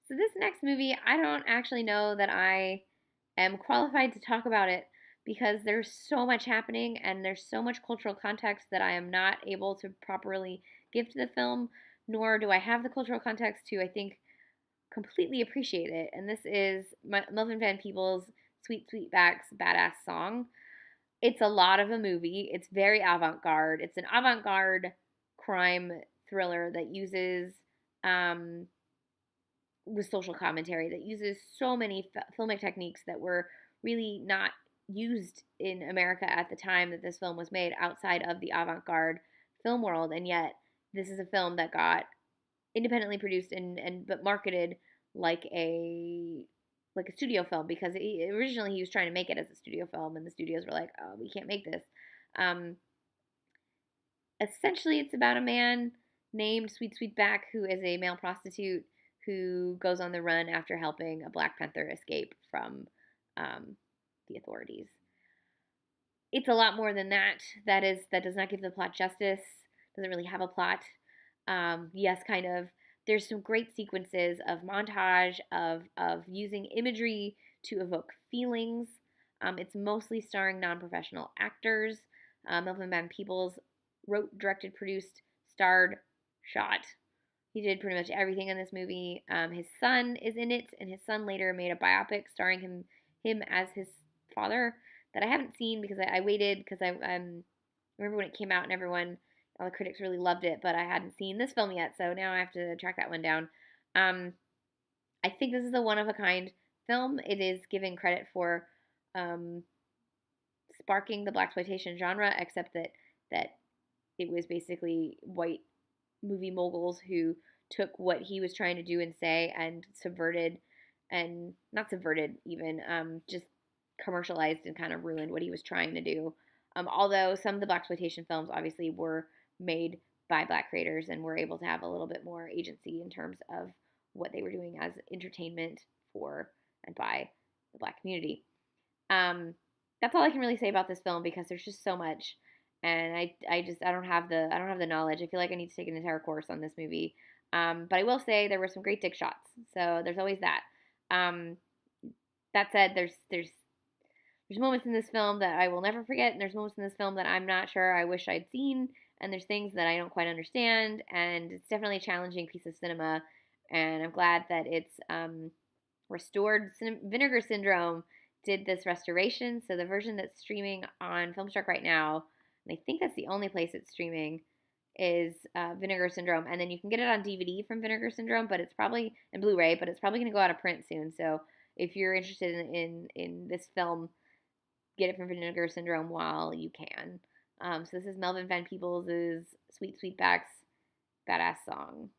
So this next movie, I don't actually know that I am qualified to talk about it because there's so much happening and there's so much cultural context that I am not able to properly give to the film, nor do I have the cultural context to, I think, completely appreciate it. And this is Melvin Van Peebles' Sweetback's Badass Song. It's a lot of a movie. It's very avant-garde. It's an avant-garde crime thriller that uses um, with social commentary that uses so many filmic techniques that were really not used in America at the time that this film was made outside of the avant-garde film world, and yet this is a film that got independently produced and but marketed like a studio film because originally he was trying to make it as a studio film and the studios were like, oh, we can't make this. um, Essentially it's about a man named Sweetback who is a male prostitute who goes on the run after helping a Black Panther escape from um, the authorities. It's a lot more than that. That does not give the plot justice. Doesn't really have a plot. Yes, kind of. There's some great sequences of montage of using imagery to evoke feelings. It's mostly starring non-professional actors. Melvin Van Peebles wrote, directed, produced, starred, shot. He did pretty much everything in this movie. His son is in it, and his son later made a biopic starring him as his father that I haven't seen because I waited because I remember when it came out and all the critics really loved it, but I hadn't seen this film yet, so now I have to track that one down. Um, I think this is a one of a kind film. It is given credit for um, sparking the blaxploitation genre, except that it was basically white movie moguls who took what he was trying to do and say and subverted and not subverted even just commercialized and kind of ruined what he was trying to do. Although some of the blaxploitation films obviously were made by black creators and were able to have a little bit more agency in terms of what they were doing as entertainment for and by the black community. Um, that's all I can really say about this film because there's just so much, and I don't have the knowledge. I feel like I need to take an entire course on this movie. But I will say there were some great dick shots, so there's always that. Um, that said, there's moments in this film that I will never forget, and there's moments in this film that I'm not sure I wish I'd seen, and there's things that I don't quite understand, and it's definitely a challenging piece of cinema, and I'm glad that it's restored. Vinegar Syndrome did this restoration, so the version that's streaming on Filmstruck right now, and I think that's the only place it's streaming, is Vinegar Syndrome, and then you can get it on DVD from Vinegar Syndrome, but it's probably and Blu-ray, but it's probably going to go out of print soon. So if you're interested in this film, get it from Vinegar Syndrome while you can. So this is Melvin Van Peebles' Sweetback's Badass Song.